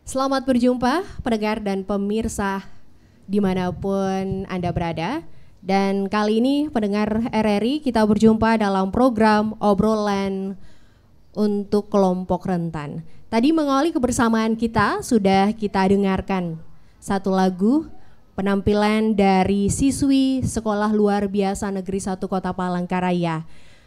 Selamat berjumpa pendengar dan pemirsa dimanapun Anda berada. Dan kali ini pendengar RRI kita berjumpa dalam program obrolan untuk kelompok rentan. Tadi mengawali kebersamaan kita sudah kita dengarkan satu lagu penampilan dari siswi Sekolah Luar Biasa Negeri 1 Kota Palangkaraya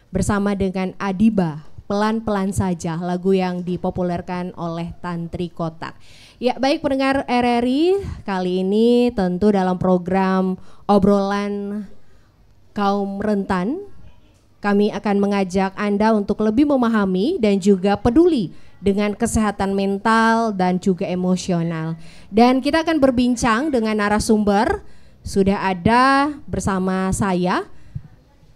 bersama dengan Adiba. Pelan-pelan saja, lagu yang dipopulerkan oleh Tantri Kotak. Ya, baik pendengar RRI, kali ini tentu dalam program obrolan kaum rentan, kami akan mengajak Anda untuk lebih memahami dan juga peduli dengan kesehatan mental dan juga emosional. Dan kita akan berbincang dengan narasumber, sudah ada bersama saya,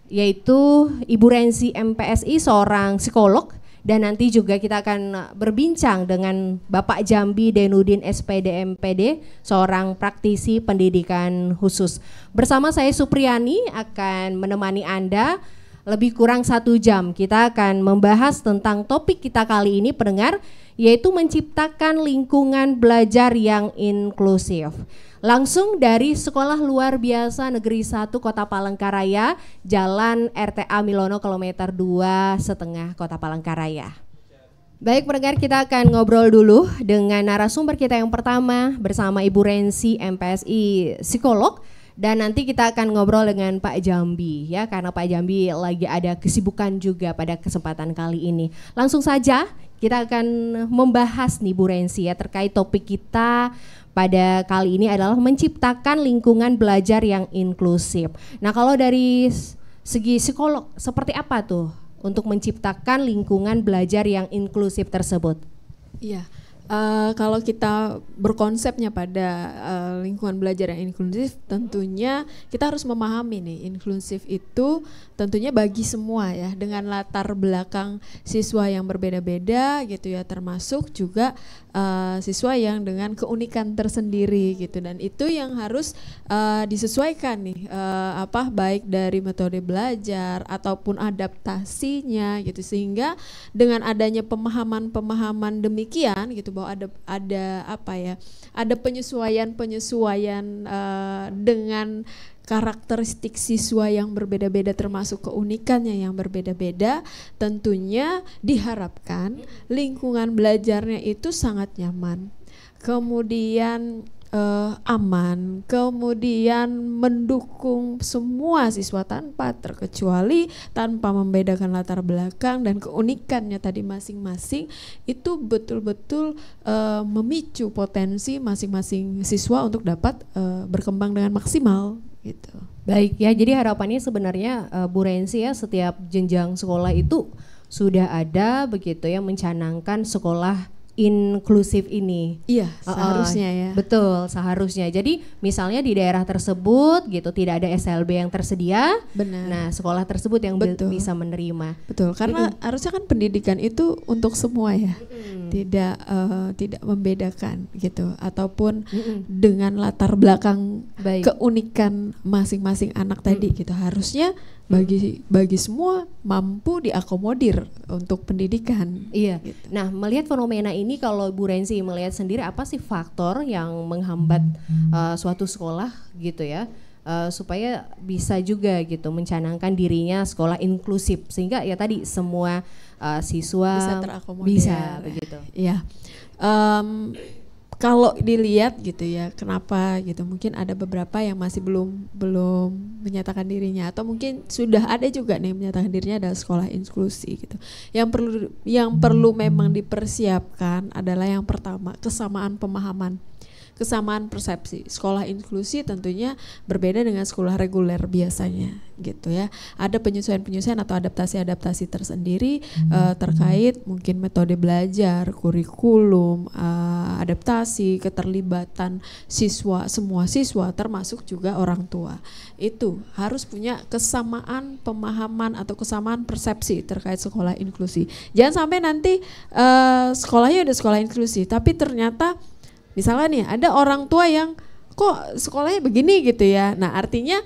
yaitu Ibu Rensi MPSI, seorang psikolog, dan nanti juga kita akan berbincang dengan Bapak Jambi Denudin SPD MPD, seorang praktisi pendidikan khusus. Bersama saya Supriyani akan menemani Anda lebih kurang 1 jam. Kita akan membahas tentang topik kita kali ini pendengar, yaitu menciptakan lingkungan belajar yang inklusif. Langsung dari Sekolah Luar Biasa Negeri 1 Kota Palangkaraya, Jalan RTA Milono kilometer 2,5 Kota Palangkaraya. Baik pendengar, kita akan ngobrol dulu dengan narasumber kita yang pertama bersama Ibu Rensi, MPSI Psikolog. Dan nanti kita akan ngobrol dengan Pak Jambi ya, karena Pak Jambi lagi ada kesibukan juga pada kesempatan kali ini. Langsung saja kita akan membahas nih Bu Rensi ya, terkait topik kita pada kali ini adalah menciptakan lingkungan belajar yang inklusif. Nah kalau dari segi psikolog seperti apa tuh untuk menciptakan lingkungan belajar yang inklusif tersebut? Iya. Kalau kita berkonsepnya pada lingkungan belajar yang inklusif, tentunya kita harus memahami nih, inklusif itu tentunya bagi semua ya, dengan latar belakang siswa yang berbeda-beda gitu ya, termasuk juga siswa yang dengan keunikan tersendiri gitu, dan itu yang harus disesuaikan nih, baik dari metode belajar ataupun adaptasinya gitu, sehingga dengan adanya pemahaman demikian gitu, bahwa ada penyesuaian dengan karakteristik siswa yang berbeda-beda, termasuk keunikannya yang berbeda-beda. Tentunya diharapkan lingkungan belajarnya itu sangat nyaman, kemudian aman, kemudian mendukung semua siswa tanpa terkecuali, tanpa membedakan latar belakang dan keunikannya tadi masing-masing, itu betul-betul memicu potensi masing-masing siswa untuk dapat berkembang dengan maksimal gitu. Baik ya, jadi harapannya sebenarnya Bu Rensi ya, setiap jenjang sekolah itu sudah ada begitu ya, mencanangkan sekolah inklusif ini. Iya, seharusnya ya. Betul, seharusnya. Jadi misalnya di daerah tersebut gitu tidak ada SLB yang tersedia. Benar. Nah, sekolah tersebut yang bisa menerima. Betul, karena harusnya kan pendidikan itu untuk semua ya. Tidak membedakan gitu, ataupun dengan latar belakang keunikan masing-masing anak tadi gitu. Harusnya bagi semua mampu diakomodir untuk pendidikan. Iya. Gitu. Nah, melihat fenomena ini, kalau Bu Rensi melihat sendiri apa sih faktor yang menghambat suatu sekolah gitu ya, supaya bisa juga gitu mencanangkan dirinya sekolah inklusif, sehingga ya tadi semua siswa bisa terakomodir. Bisa begitu. Iya. Kalau dilihat gitu ya, kenapa gitu, mungkin ada beberapa yang masih belum menyatakan dirinya, atau mungkin sudah ada juga nih menyatakan dirinya adalah sekolah inklusi gitu. Yang perlu memang dipersiapkan adalah yang pertama, kesamaan pemahaman, kesamaan persepsi. Sekolah inklusi tentunya berbeda dengan sekolah reguler biasanya gitu ya. Ada penyesuaian atau adaptasi tersendiri terkait mungkin metode belajar, kurikulum, adaptasi, keterlibatan semua siswa termasuk juga orang tua. Itu harus punya kesamaan pemahaman atau kesamaan persepsi terkait sekolah inklusi. Jangan sampai nanti sekolahnya udah sekolah inklusi tapi ternyata misalnya nih ada orang tua yang kok sekolahnya begini gitu ya. Nah, artinya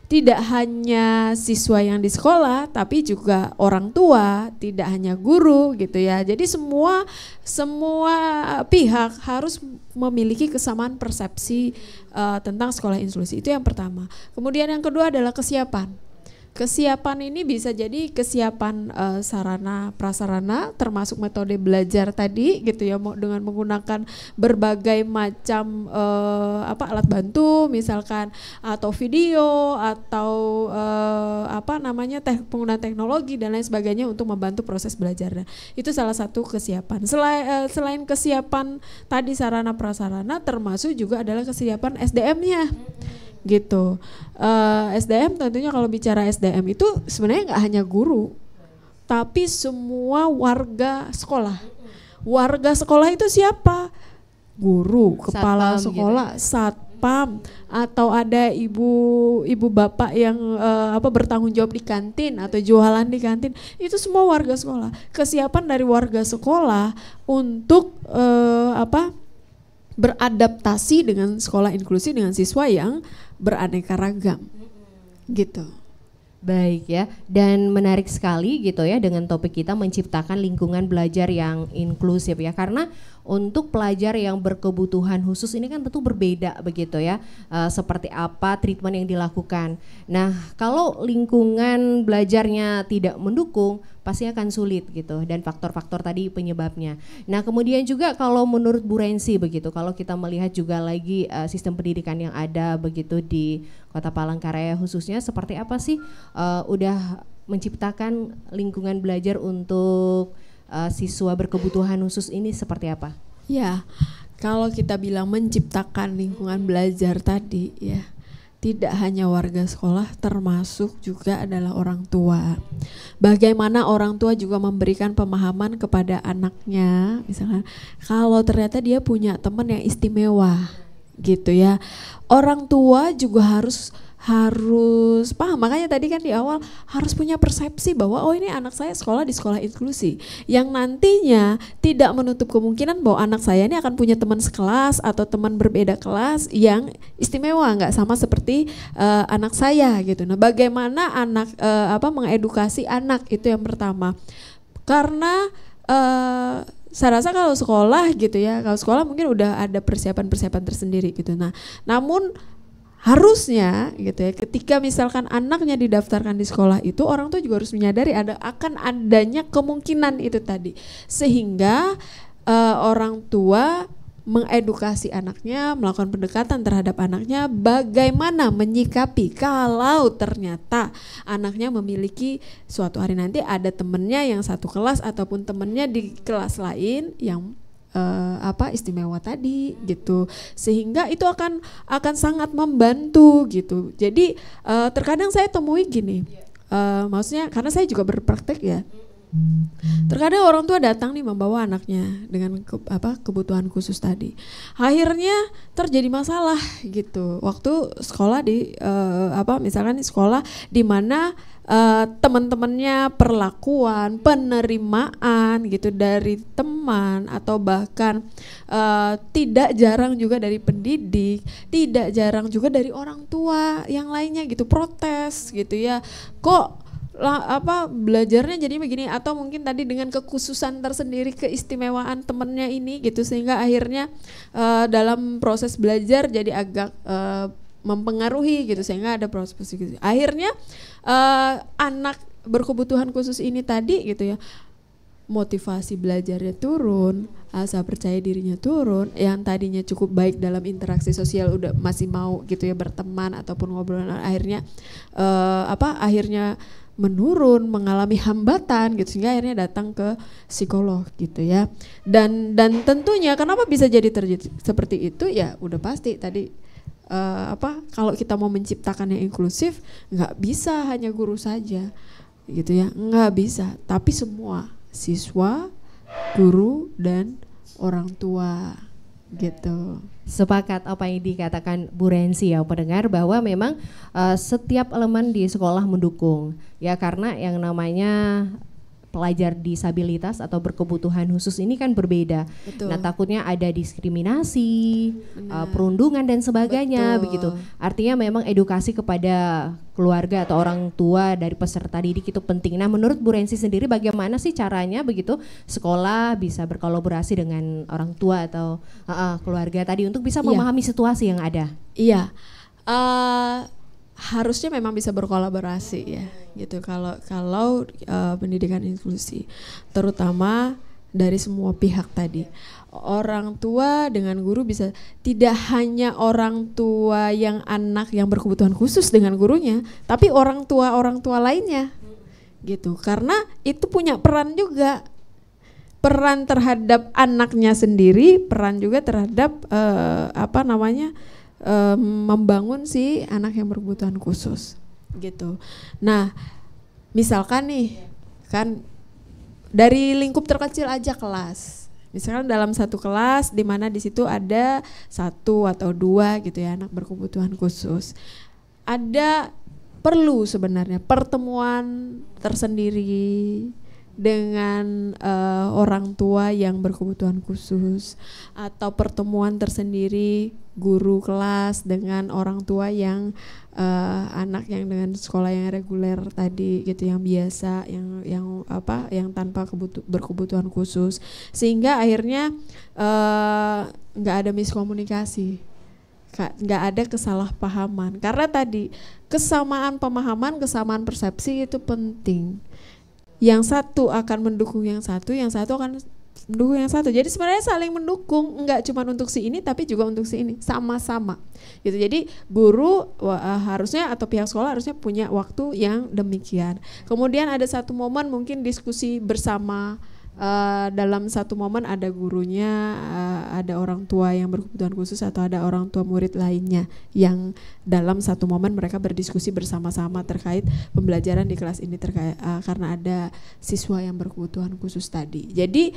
tidak hanya siswa yang di sekolah tapi juga orang tua, tidak hanya guru gitu ya. Jadi semua pihak harus memiliki kesamaan persepsi tentang sekolah inklusi. Itu yang pertama. Kemudian yang kedua adalah kesiapan. Kesiapan ini bisa jadi kesiapan sarana prasarana termasuk metode belajar tadi gitu ya, dengan menggunakan berbagai macam alat bantu misalkan, atau video atau penggunaan teknologi dan lain sebagainya untuk membantu proses belajar. Itu salah satu kesiapan. Selain kesiapan tadi sarana prasarana, termasuk juga adalah kesiapan SDM-nya. Gitu. SDM tentunya, kalau bicara SDM itu sebenarnya nggak hanya guru, tapi semua warga sekolah. Warga sekolah itu siapa? Guru, kepala sekolah, gitu. Satpam, atau ada ibu bapak yang bertanggung jawab di kantin atau jualan di kantin. Itu semua warga sekolah. Kesiapan dari warga sekolah untuk beradaptasi dengan sekolah inklusi dengan siswa yang beraneka ragam gitu. Baik ya, dan menarik sekali gitu ya dengan topik kita menciptakan lingkungan belajar yang inklusif ya, karena untuk pelajar yang berkebutuhan khusus ini kan tentu berbeda begitu ya, seperti apa treatment yang dilakukan. Nah kalau lingkungan belajarnya tidak mendukung pasti akan sulit gitu, dan faktor-faktor tadi penyebabnya. Nah kemudian juga kalau menurut Bu Rensi begitu, kalau kita melihat juga lagi sistem pendidikan yang ada begitu di Kota Palangkaraya khususnya, seperti apa sih udah menciptakan lingkungan belajar untuk siswa berkebutuhan khusus ini seperti apa? Ya, kalau kita bilang menciptakan lingkungan belajar tadi ya, tidak hanya warga sekolah, termasuk juga adalah orang tua. Bagaimana orang tua juga memberikan pemahaman kepada anaknya, misalkan kalau ternyata dia punya teman yang istimewa gitu ya. Orang tua juga harus paham, makanya tadi kan di awal harus punya persepsi bahwa oh ini anak saya sekolah di sekolah inklusi yang nantinya tidak menutup kemungkinan bahwa anak saya ini akan punya teman sekelas atau teman berbeda kelas yang istimewa, nggak sama seperti anak saya gitu. Nah bagaimana mengedukasi anak itu yang pertama, karena saya rasa kalau sekolah gitu ya, kalau sekolah mungkin udah ada persiapan-persiapan tersendiri gitu. Nah, namun harusnya gitu ya, ketika misalkan anaknya didaftarkan di sekolah itu, orang tua juga harus menyadari akan adanya kemungkinan itu tadi, sehingga orang tua mengedukasi anaknya, melakukan pendekatan terhadap anaknya, bagaimana menyikapi kalau ternyata anaknya memiliki suatu hari nanti ada temennya yang satu kelas ataupun temennya di kelas lain yang istimewa tadi gitu, sehingga itu akan sangat membantu gitu. Jadi terkadang saya temui gini, maksudnya karena saya juga berpraktek ya, terkadang orang tua datang nih membawa anaknya dengan kebutuhan khusus tadi, akhirnya terjadi masalah gitu waktu sekolah di misalkan di sekolah di mana teman-temannya, perlakuan, penerimaan gitu dari teman atau bahkan tidak jarang juga dari pendidik, tidak jarang juga dari orang tua yang lainnya gitu, protes gitu ya, kok belajarnya jadi begini, atau mungkin tadi dengan kekhususan tersendiri, keistimewaan temennya ini gitu, sehingga akhirnya dalam proses belajar jadi agak mempengaruhi gitu, sehingga ada proses gitu. Akhirnya anak berkebutuhan khusus ini tadi gitu ya, motivasi belajarnya turun, asa percaya dirinya turun, yang tadinya cukup baik dalam interaksi sosial udah masih mau gitu ya berteman ataupun ngobrol, akhirnya akhirnya menurun, mengalami hambatan gitu, sehingga akhirnya datang ke psikolog gitu ya. Dan tentunya kenapa bisa jadi terjadi seperti itu ya, udah pasti tadi kalau kita mau menciptakan yang inklusif, nggak bisa hanya guru saja gitu ya, nggak bisa, tapi semua siswa, guru dan orang tua gitu. Sepakat apa yang dikatakan Bu Rensi ya pendengar, bahwa memang setiap elemen di sekolah mendukung ya, karena yang namanya pelajar disabilitas atau berkebutuhan khusus ini kan berbeda. Betul. Nah takutnya ada diskriminasi, perundungan dan sebagainya. Betul. Begitu. Artinya memang edukasi kepada keluarga atau orang tua dari peserta didik itu penting. Nah menurut Bu Rensi sendiri bagaimana sih caranya begitu sekolah bisa berkolaborasi dengan orang tua atau keluarga tadi untuk bisa memahami situasi yang ada? Iya. Harusnya memang bisa berkolaborasi ya gitu, kalau pendidikan inklusi, terutama dari semua pihak tadi, orang tua dengan guru, bisa tidak hanya orang tua yang anak yang berkebutuhan khusus dengan gurunya, tapi orang tua lainnya gitu, karena itu punya peran juga, peran terhadap anaknya sendiri, peran juga terhadap membangun si anak yang berkebutuhan khusus gitu. Nah misalkan nih kan dari lingkup terkecil aja, kelas, misalkan dalam satu kelas di mana di situ ada 1 atau 2 gitu ya anak berkebutuhan khusus, ada perlu sebenarnya pertemuan tersendiri dengan orang tua yang berkebutuhan khusus, atau pertemuan tersendiri guru kelas dengan orang tua yang anak yang dengan sekolah yang reguler tadi gitu, yang biasa, yang tanpa berkebutuhan khusus, sehingga akhirnya nggak ada miskomunikasi, nggak ada kesalahpahaman, karena tadi kesamaan pemahaman, kesamaan persepsi itu penting. Yang satu akan mendukung yang satu akan mendukung yang satu. Jadi sebenarnya saling mendukung, enggak cuma untuk si ini tapi juga untuk si ini, sama-sama. Gitu. Jadi guru harusnya atau pihak sekolah harusnya punya waktu yang demikian. Kemudian ada satu momen mungkin diskusi bersama. Dalam satu momen ada gurunya, ada orang tua yang berkebutuhan khusus, atau ada orang tua murid lainnya yang dalam satu momen mereka berdiskusi bersama-sama terkait pembelajaran di kelas ini, terkait karena ada siswa yang berkebutuhan khusus tadi. Jadi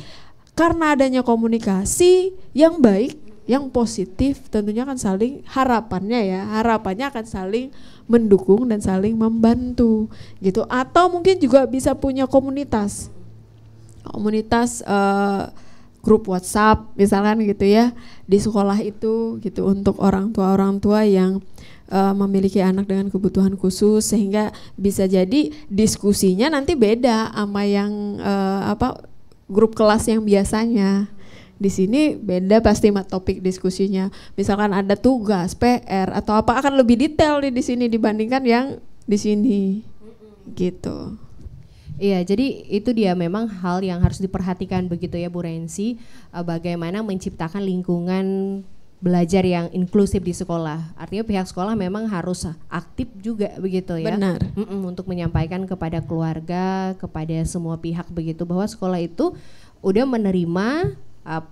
karena adanya komunikasi yang baik, yang positif, tentunya akan saling, harapannya akan saling mendukung dan saling membantu gitu. Atau mungkin juga bisa punya komunitas grup WhatsApp misalkan gitu ya di sekolah itu gitu, untuk orang tua yang memiliki anak dengan kebutuhan khusus, sehingga bisa jadi diskusinya nanti beda sama yang grup kelas yang biasanya. Di sini beda pasti topik diskusinya, misalkan ada tugas PR atau apa, akan lebih detail di sini dibandingkan yang di sini gitu. Iya, jadi itu dia memang hal yang harus diperhatikan begitu ya Bu Rensi, bagaimana menciptakan lingkungan belajar yang inklusif di sekolah. Artinya pihak sekolah memang harus aktif juga begitu ya. Benar. Untuk menyampaikan kepada keluarga, kepada semua pihak begitu, bahwa sekolah itu udah menerima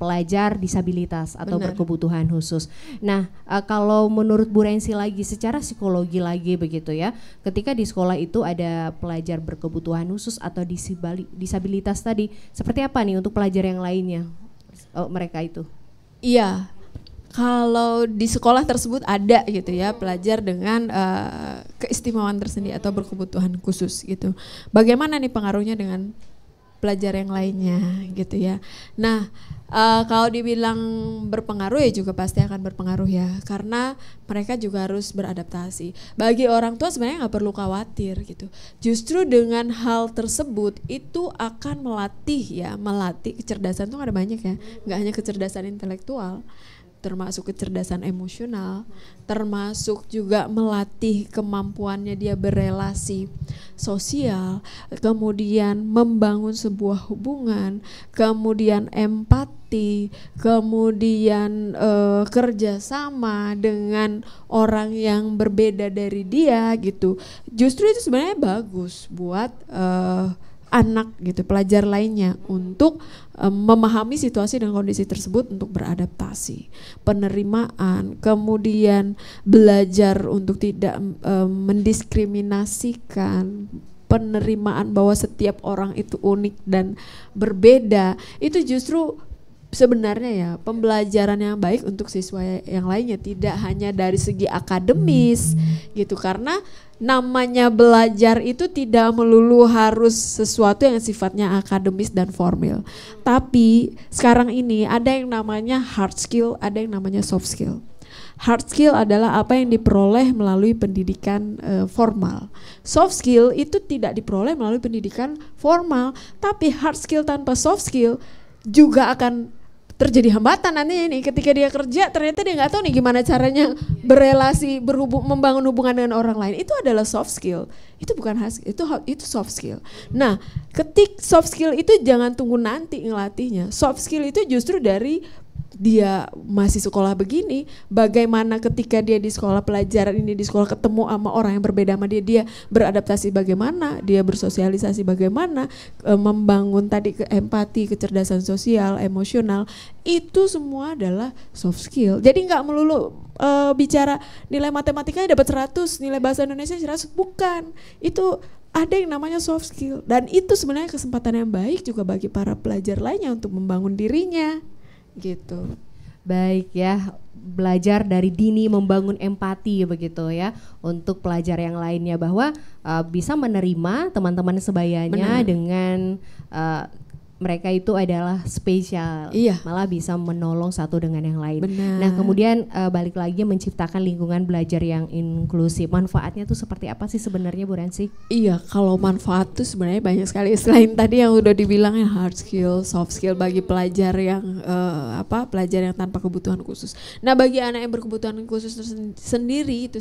pelajar disabilitas atau berkebutuhan khusus. Nah, kalau menurut Bu Rensi lagi secara psikologi lagi begitu ya, ketika di sekolah itu ada pelajar berkebutuhan khusus atau disabilitas tadi, seperti apa nih untuk pelajar yang lainnya mereka itu? Iya, kalau di sekolah tersebut ada gitu ya pelajar dengan keistimewaan tersendiri atau berkebutuhan khusus gitu. Bagaimana nih pengaruhnya dengan pelajar yang lainnya gitu ya. Nah, kalau dibilang berpengaruh ya juga pasti akan berpengaruh ya, karena mereka juga harus beradaptasi. Bagi orang tua sebenarnya nggak perlu khawatir gitu. Justru dengan hal tersebut itu akan melatih kecerdasan tuh ada banyak ya, nggak hanya kecerdasan intelektual, termasuk kecerdasan emosional, termasuk juga melatih kemampuannya dia berelasi sosial, kemudian membangun sebuah hubungan, kemudian empati, kemudian kerjasama dengan orang yang berbeda dari dia gitu. Justru itu sebenarnya bagus buat anak gitu, pelajar lainnya untuk memahami situasi dan kondisi tersebut untuk beradaptasi, penerimaan, kemudian belajar untuk tidak mendiskriminasikan, penerimaan bahwa setiap orang itu unik dan berbeda. Itu justru sebenarnya ya pembelajaran yang baik untuk siswa yang lainnya, tidak hanya dari segi akademis gitu, karena namanya belajar itu tidak melulu harus sesuatu yang sifatnya akademis dan formal. Tapi sekarang ini ada yang namanya hard skill, ada yang namanya soft skill. Hard skill adalah apa yang diperoleh melalui pendidikan formal. Soft skill itu tidak diperoleh melalui pendidikan formal, tapi hard skill tanpa soft skill juga akan terjadi hambatan nantinya nih ketika dia kerja, ternyata dia nggak tahu nih gimana caranya berelasi, membangun hubungan dengan orang lain. Itu adalah soft skill. Itu bukan hard skill, itu soft skill. Nah, soft skill itu jangan tunggu nanti ngelatihnya. Soft skill itu justru dari dia masih sekolah begini, bagaimana ketika dia di sekolah pelajaran ini, di sekolah ketemu sama orang yang berbeda sama dia beradaptasi bagaimana, dia bersosialisasi bagaimana, membangun tadi empati, kecerdasan sosial, emosional, itu semua adalah soft skill. Jadi nggak melulu bicara nilai matematikanya dapat 100, nilai bahasa Indonesia 100, bukan. Itu ada yang namanya soft skill, dan itu sebenarnya kesempatan yang baik juga bagi para pelajar lainnya untuk membangun dirinya. Gitu. Baik ya, belajar dari dini membangun empati begitu ya untuk pelajar yang lainnya, bahwa bisa menerima teman-teman sebayanya dengan mereka itu adalah spesial, Iya. malah bisa menolong satu dengan yang lain. Benar. Nah kemudian balik lagi menciptakan lingkungan belajar yang inklusif. Manfaatnya tuh seperti apa sih sebenarnya Bu Ransi? Iya, kalau manfaat tuh sebenarnya banyak sekali. Selain tadi yang udah dibilangin hard skill, soft skill bagi pelajar yang pelajar yang tanpa kebutuhan khusus. Nah, bagi anak yang berkebutuhan khusus sendiri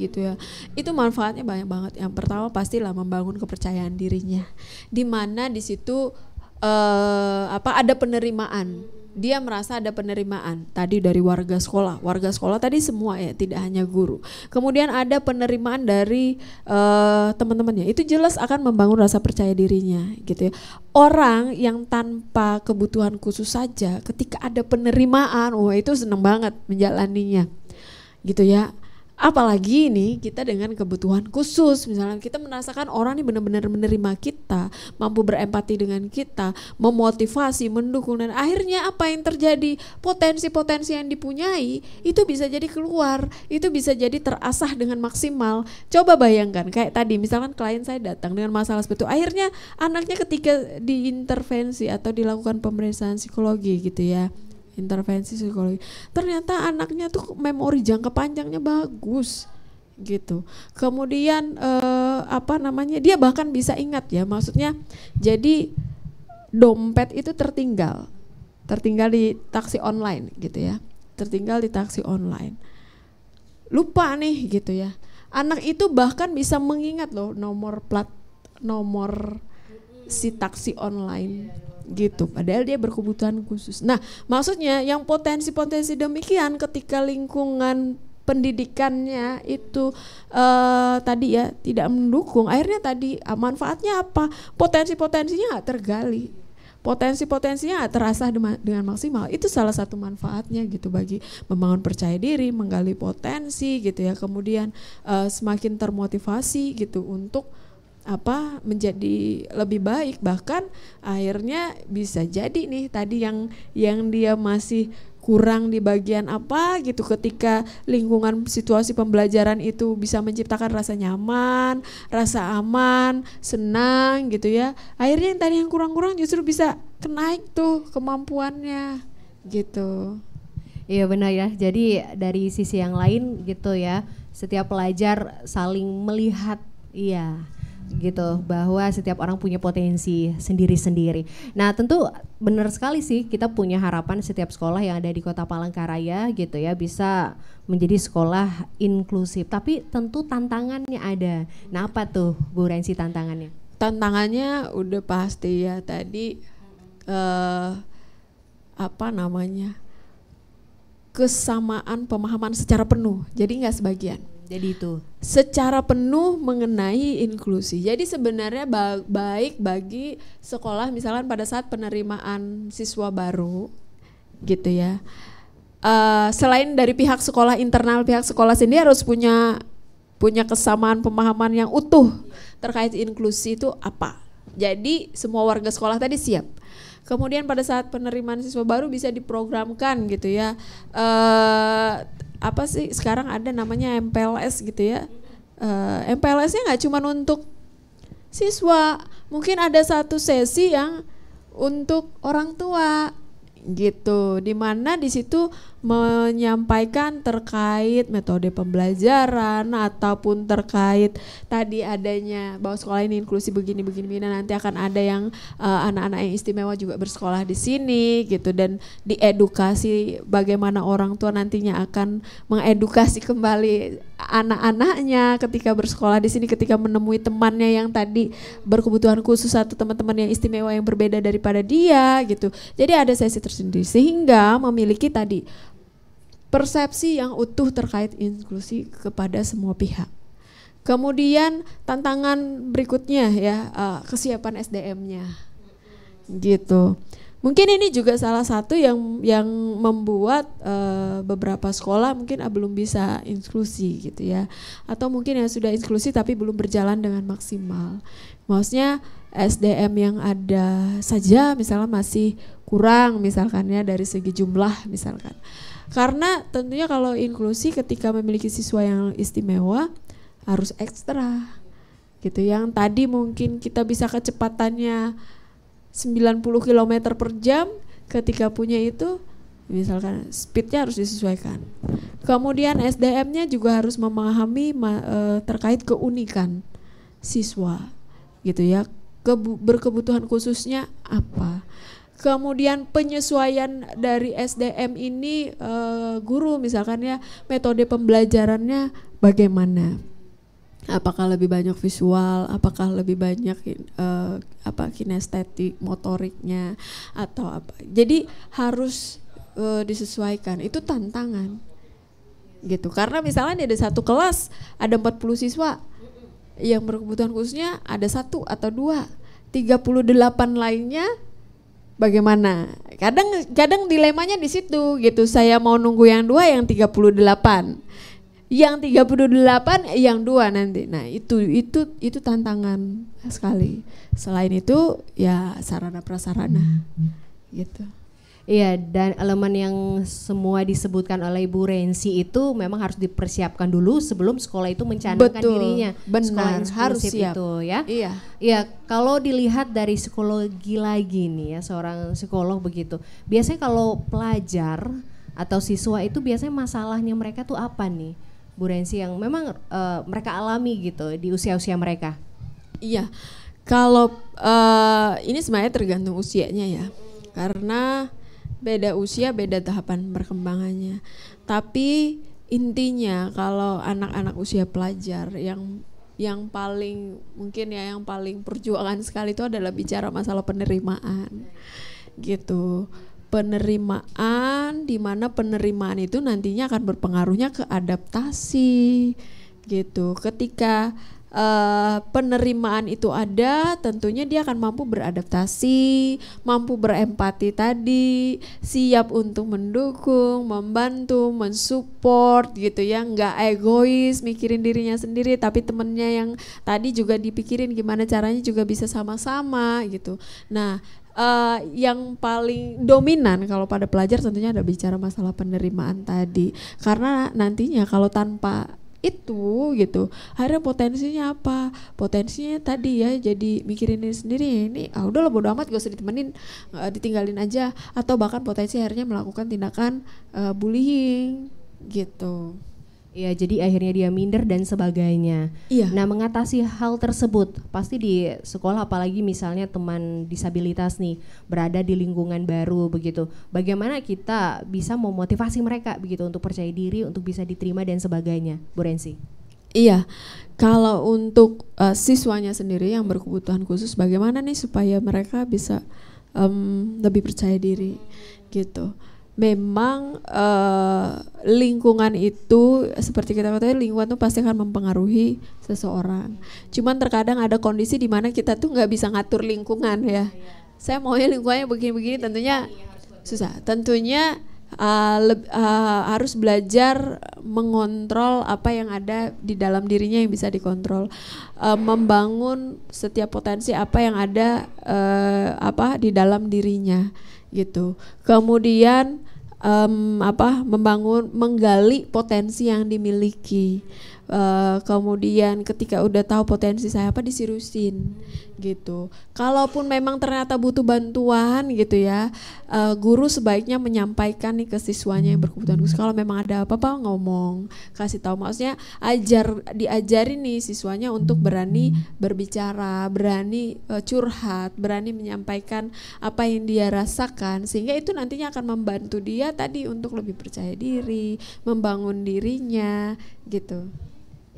gitu ya. Itu manfaatnya banyak banget. Yang pertama pastilah membangun kepercayaan dirinya. Di mana di situ ada penerimaan. Dia merasa ada penerimaan tadi dari warga sekolah tadi semua ya, tidak hanya guru. Kemudian ada penerimaan dari teman-temannya. Itu jelas akan membangun rasa percaya dirinya gitu ya. Orang yang tanpa kebutuhan khusus saja ketika ada penerimaan, itu senang banget menjalaninya gitu ya. Apalagi nih kita dengan kebutuhan khusus, misalnya kita merasakan orang ini benar-benar menerima kita, mampu berempati dengan kita, memotivasi, mendukung, dan akhirnya apa yang terjadi, potensi-potensi yang dipunyai itu bisa jadi keluar, itu bisa jadi terasah dengan maksimal. Coba bayangkan kayak tadi misalkan klien saya datang dengan masalah seperti itu, akhirnya anaknya ketika diintervensi atau dilakukan pemeriksaan psikologi gitu ya, intervensi psikologi, ternyata anaknya tuh memori jangka panjangnya bagus gitu. Kemudian dia bahkan bisa ingat ya, maksudnya jadi dompet itu tertinggal di taksi online gitu ya, tertinggal di taksi online, lupa nih gitu ya. Anak itu bahkan bisa mengingat loh nomor si taksi online gitu, padahal dia berkebutuhan khusus. Nah, maksudnya yang potensi-potensi demikian ketika lingkungan pendidikannya itu tadi ya tidak mendukung, akhirnya tadi manfaatnya apa? Potensi-potensinya nggak tergali, potensi-potensinya nggak terasah dengan maksimal. Itu salah satu manfaatnya gitu, bagi membangun percaya diri, menggali potensi gitu ya, kemudian semakin termotivasi gitu untuk menjadi lebih baik. Bahkan akhirnya bisa jadi nih tadi yang dia masih kurang di bagian apa gitu, ketika lingkungan situasi pembelajaran itu bisa menciptakan rasa nyaman, rasa aman, senang gitu ya, akhirnya yang tadi yang kurang-kurang justru bisa kenaik tuh kemampuannya gitu. Iya benar ya, jadi dari sisi yang lain gitu ya, setiap pelajar saling melihat gitu, bahwa setiap orang punya potensi sendiri-sendiri. Nah tentu benar sekali sih, kita punya harapan setiap sekolah yang ada di Kota Palangkaraya gitu ya bisa menjadi sekolah inklusif, tapi tentu tantangannya ada. Nah apa tuh Bu Ransi tantangannya? Tantangannya udah pasti ya tadi kesamaan pemahaman secara penuh, jadi nggak sebagian. Jadi itu secara penuh mengenai inklusi. Jadi sebenarnya baik bagi sekolah misalkan pada saat penerimaan siswa baru gitu ya. Selain dari pihak sekolah internal, pihak sekolah sendiri harus punya kesamaan pemahaman yang utuh terkait inklusi itu apa. Jadi semua warga sekolah tadi siap. Kemudian pada saat penerimaan siswa baru bisa diprogramkan gitu ya. Sekarang ada namanya MPLS gitu ya. MPLS-nya nggak cuma untuk siswa, mungkin ada satu sesi yang untuk orang tua gitu, dimana di situ menyampaikan terkait metode pembelajaran ataupun terkait tadi adanya bahwa sekolah ini inklusi begini nanti akan ada yang anak-anak yang istimewa juga bersekolah di sini gitu, dan diedukasi bagaimana orang tua nantinya akan mengedukasi kembali anak-anaknya ketika bersekolah di sini, ketika menemui temannya yang tadi berkebutuhan khusus atau teman-teman yang istimewa yang berbeda daripada dia gitu. Jadi ada sesi tersendiri sehingga memiliki tadi persepsi yang utuh terkait inklusi kepada semua pihak. Kemudian tantangan berikutnya ya kesiapan SDM-nya gitu. Mungkin ini juga salah satu yang membuat beberapa sekolah mungkin belum bisa inklusi gitu ya, atau mungkin yang sudah inklusi tapi belum berjalan dengan maksimal. Maksudnya SDM yang ada saja misalnya masih kurang misalkan ya dari segi jumlah misalkan. Karena tentunya kalau inklusi ketika memiliki siswa yang istimewa harus ekstra gitu, yang tadi mungkin kita bisa kecepatannya 90 km per jam, ketika punya itu misalkan speednya harus disesuaikan. Kemudian SDM-nya juga harus memahami terkait keunikan siswa gitu ya, berkebutuhan khususnya apa. Kemudian penyesuaian dari SDM ini guru misalkan ya, metode pembelajarannya bagaimana. Apakah lebih banyak visual, apakah lebih banyak kinestetik, motoriknya atau apa. Jadi harus disesuaikan, itu tantangan gitu. Karena misalnya ada satu kelas ada 40 siswa yang berkebutuhan khususnya ada 1 atau 2, 38 lainnya bagaimana? Kadang dilemanya di situ gitu. Saya mau nunggu yang 2, yang 38. Yang 38 yang 2 nanti. Nah, itu tantangan sekali. Selain itu ya sarana prasarana gitu. Iya, dan elemen yang semua disebutkan oleh Ibu Rensi itu memang harus dipersiapkan dulu sebelum sekolah itu mencanangkan dirinya. Benar, harus siap itu ya. Iya. Iya, kalau dilihat dari psikologi lagi nih ya, seorang psikolog begitu. Biasanya kalau pelajar atau siswa itu biasanya masalahnya mereka tuh apa nih, Bu Rensi, yang memang mereka alami gitu di usia-usia mereka? Iya, kalau ini sebenarnya tergantung usianya ya, karena beda usia beda tahapan perkembangannya. Tapi intinya kalau anak-anak usia pelajar yang paling mungkin ya yang paling perjuangan sekali itu adalah bicara masalah penerimaan gitu. Penerimaan, di mana penerimaan itu nantinya akan berpengaruhnya ke adaptasi gitu. Ketika penerimaan itu ada, tentunya dia akan mampu beradaptasi, mampu berempati tadi, siap untuk mendukung, membantu, mensupport gitu ya, nggak egois mikirin dirinya sendiri, tapi temennya yang tadi juga dipikirin gimana caranya juga bisa sama-sama gitu. Nah, yang paling dominan kalau pada pelajar tentunya ada bicara masalah penerimaan tadi, karena nantinya kalau tanpa itu gitu, akhirnya potensinya apa? Potensinya tadi ya jadi mikirin diri sendiri, ini udahlah bodo amat, gak usah ditemenin, ditinggalin aja, atau bahkan potensi akhirnya melakukan tindakan bullying gitu. Ya, jadi akhirnya dia minder dan sebagainya. Iya. Nah, mengatasi hal tersebut pasti di sekolah, apalagi misalnya teman disabilitas nih berada di lingkungan baru begitu. Bagaimana kita bisa memotivasi mereka begitu untuk percaya diri, untuk bisa diterima dan sebagainya, Bu Rensi? Iya, kalau untuk siswanya sendiri yang berkebutuhan khusus, bagaimana nih supaya mereka bisa lebih percaya diri gitu. Memang lingkungan itu seperti kita katakan, lingkungan itu pasti akan mempengaruhi seseorang. Cuman terkadang ada kondisi di mana kita tuh nggak bisa ngatur lingkungan ya. Saya maunya lingkungannya begini-begini, tentunya susah. Tentunya harus belajar mengontrol apa yang ada di dalam dirinya yang bisa dikontrol, membangun setiap potensi apa yang ada di dalam dirinya gitu. Kemudian menggali potensi yang dimiliki. Kemudian ketika udah tahu potensi saya apa, disirusin gitu. Kalaupun memang ternyata butuh bantuan gitu ya, guru sebaiknya menyampaikan nih ke siswanya yang berkebutuhan khusus. Kalau memang ada apa-apa ngomong, kasih tahu, maksudnya diajarin nih siswanya untuk berani berbicara, berani curhat, berani menyampaikan apa yang dia rasakan, sehingga itu nantinya akan membantu dia tadi untuk lebih percaya diri, membangun dirinya gitu.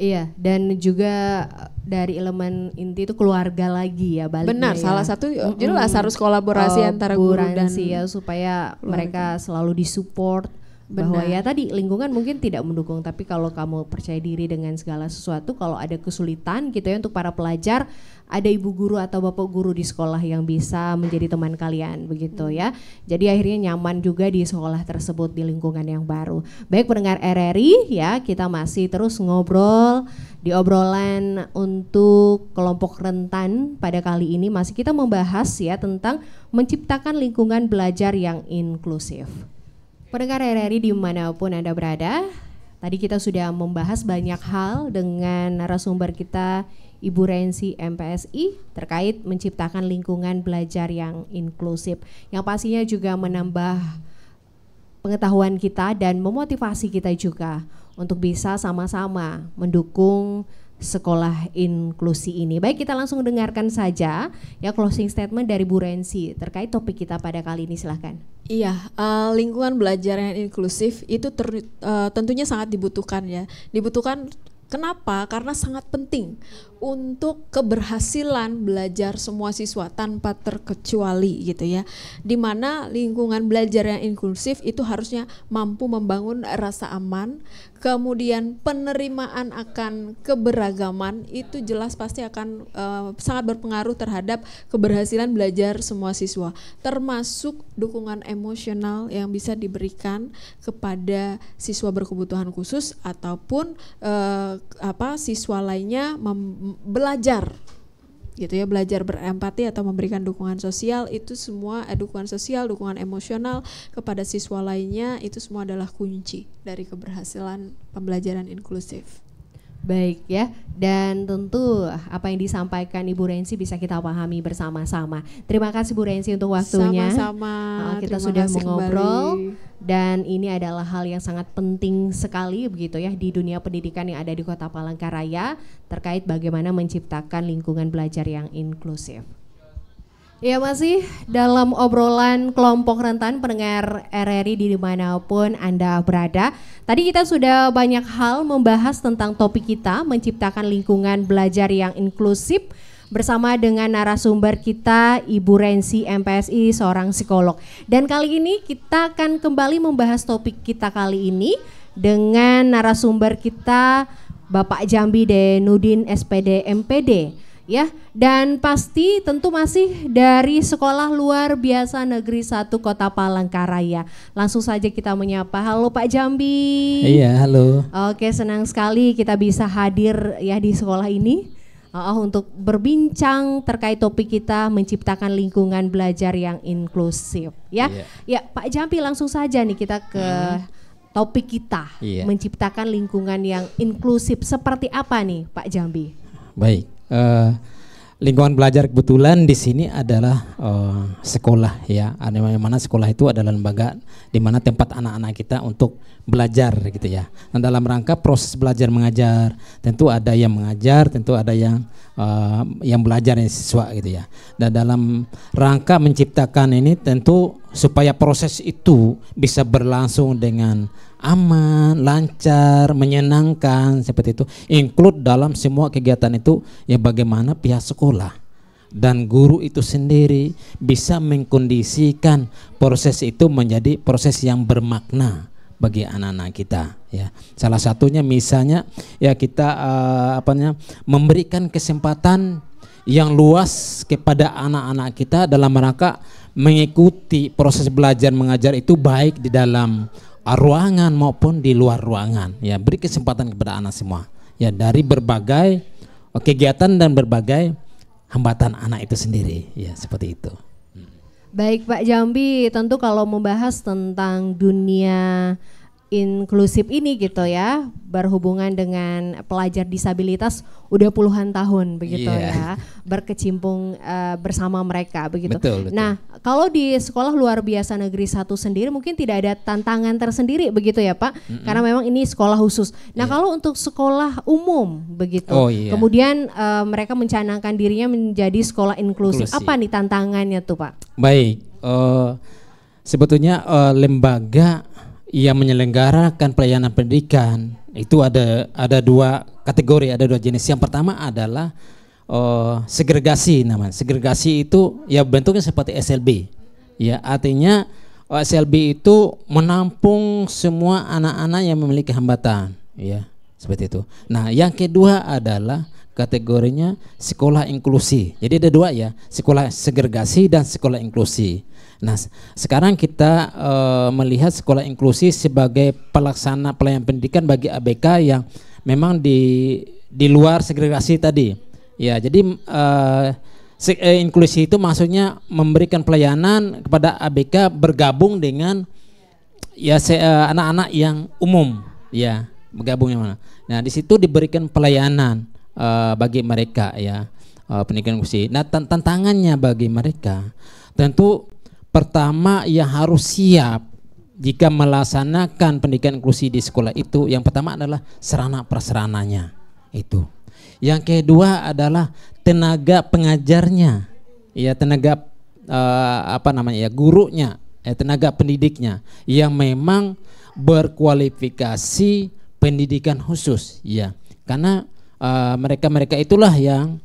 Iya, dan juga dari elemen inti itu keluarga lagi ya, baliknya. Benar, ya. Salah satu jelas harus kolaborasi antara guru dan ya, supaya keluarga. Mereka selalu disupport. Bahwa ya tadi lingkungan mungkin tidak mendukung, tapi kalau kamu percaya diri dengan segala sesuatu, kalau ada kesulitan gitu ya untuk para pelajar, ada ibu guru atau bapak guru di sekolah yang bisa menjadi teman kalian begitu ya. Jadi akhirnya nyaman juga di sekolah tersebut, di lingkungan yang baru. Baik pendengar RRI ya, kita masih terus ngobrol di obrolan untuk kelompok rentan. Pada kali ini masih kita membahas ya tentang menciptakan lingkungan belajar yang inklusif. Pendengar RRI dimanapun Anda berada, Tadi kita sudah membahas banyak hal dengan narasumber kita Ibu Rensi MPSI terkait menciptakan lingkungan belajar yang inklusif, yang pastinya juga menambah pengetahuan kita dan memotivasi kita juga untuk bisa sama-sama mendukung sekolah inklusi ini. Baik, kita langsung dengarkan saja ya closing statement dari Bu Rensi terkait topik kita pada kali ini, silahkan. Iya, lingkungan belajar yang inklusif itu tentunya sangat dibutuhkan ya. Dibutuhkan kenapa? Karena sangat penting untuk keberhasilan belajar semua siswa tanpa terkecuali gitu ya. Dimana lingkungan belajar yang inklusif itu harusnya mampu membangun rasa aman, kemudian penerimaan akan keberagaman itu jelas pasti akan sangat berpengaruh terhadap keberhasilan belajar semua siswa, termasuk dukungan emosional yang bisa diberikan kepada siswa berkebutuhan khusus ataupun siswa lainnya belajar gitu ya, belajar berempati atau memberikan dukungan sosial. Itu semua dukungan sosial, dukungan emosional kepada siswa lainnya, itu semua adalah kunci dari keberhasilan pembelajaran inklusif. Baik ya, dan tentu apa yang disampaikan Ibu Rensi bisa kita pahami bersama-sama. Terima kasih Bu Rensi untuk waktunya. Sama-sama. Kita sudah mengobrol dan ini adalah hal yang sangat penting sekali begitu ya di dunia pendidikan yang ada di Kota Palangkaraya terkait bagaimana menciptakan lingkungan belajar yang inklusif. Ya, masih dalam obrolan kelompok rentan pendengar RRI dimanapun Anda berada. Tadi kita sudah banyak hal membahas tentang topik kita menciptakan lingkungan belajar yang inklusif bersama dengan narasumber kita Ibu Rensi MPSI, seorang psikolog. Dan kali ini kita akan kembali membahas topik kita kali ini dengan narasumber kita Bapak Jambi Denudin SPD MPD. Ya, dan pasti tentu masih dari Sekolah Luar Biasa Negeri 1 Kota Palangkaraya. Langsung saja kita menyapa. Halo Pak Jambi. Iya, halo. Oke, senang sekali kita bisa hadir ya di sekolah ini untuk berbincang terkait topik kita menciptakan lingkungan belajar yang inklusif. Ya, ya Pak Jambi, langsung saja nih kita ke topik kita, menciptakan lingkungan yang inklusif. Seperti apa nih Pak Jambi? Baik. Lingkungan belajar kebetulan di sini adalah sekolah ya, mana sekolah itu adalah lembaga di mana tempat anak-anak kita untuk belajar gitu ya. Nah, dalam rangka proses belajar mengajar tentu ada yang mengajar, tentu ada yang belajar yang siswa gitu ya. Dan dalam rangka menciptakan ini tentu supaya proses itu bisa berlangsung dengan aman, lancar, menyenangkan seperti itu. Include dalam semua kegiatan itu ya bagaimana pihak sekolah dan guru itu sendiri bisa mengkondisikan proses itu menjadi proses yang bermakna bagi anak-anak kita ya. Salah satunya misalnya ya kita memberikan kesempatan yang luas kepada anak-anak kita dalam rangka mengikuti proses belajar mengajar itu baik di dalam ruangan maupun di luar ruangan ya. Beri kesempatan kepada anak semua ya dari berbagai kegiatan dan berbagai hambatan anak itu sendiri ya, seperti itu. Baik Pak Jambi, tentu kalau membahas tentang dunia inklusif ini gitu ya, berhubungan dengan pelajar disabilitas udah puluhan tahun begitu ya, berkecimpung bersama mereka begitu. Betul. Nah, kalau di Sekolah Luar Biasa Negeri 1 sendiri mungkin tidak ada tantangan tersendiri begitu ya Pak, karena memang ini sekolah khusus. Nah, kalau untuk sekolah umum begitu, kemudian mereka mencanangkan dirinya menjadi sekolah inklusif. Apa nih tantangannya tuh Pak? Baik, sebetulnya lembaga yang menyelenggarakan pelayanan pendidikan itu ada dua kategori, ada dua jenis. Yang pertama adalah segregasi namanya. Segregasi itu ya bentuknya seperti SLB. Ya, artinya SLB itu menampung semua anak-anak yang memiliki hambatan, ya, seperti itu. Nah, yang kedua adalah kategorinya sekolah inklusi. Jadi ada dua ya, sekolah segregasi dan sekolah inklusi. Nah, sekarang kita melihat sekolah inklusi sebagai pelaksana pelayanan pendidikan bagi ABK yang memang di luar segregasi tadi. Ya, jadi inklusi itu maksudnya memberikan pelayanan kepada ABK bergabung dengan ya anak-anak yang umum, ya. bergabung yang mana. Nah di situ diberikan pelayanan bagi mereka ya, pendidikan inklusi. Nah tantangannya bagi mereka tentu pertama yang harus siap jika melaksanakan pendidikan inklusi di sekolah itu, yang pertama adalah sarana prasarananya itu. Yang kedua adalah tenaga pengajarnya, ya tenaga gurunya, tenaga pendidiknya yang memang berkualifikasi pendidikan khusus, ya. Karena mereka itulah yang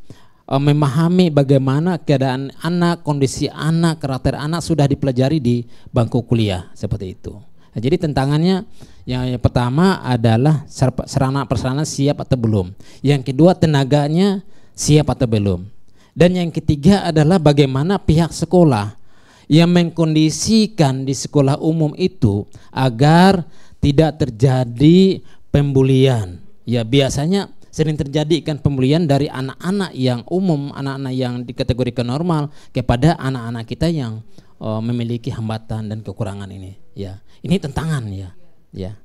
memahami bagaimana keadaan anak, kondisi anak, karakter anak sudah dipelajari di bangku kuliah seperti itu. Nah, jadi tantangannya yang pertama adalah sarana prasarana siap atau belum. Yang kedua tenaganya siap atau belum. Dan yang ketiga adalah bagaimana pihak sekolah yang mengkondisikan di sekolah umum itu agar tidak terjadi pembulian. Ya biasanya sering terjadi kan pembulian dari anak-anak yang umum, anak-anak yang dikategorikan normal kepada anak-anak kita yang memiliki hambatan dan kekurangan ini. Ya, ini tantangan ya. Ya.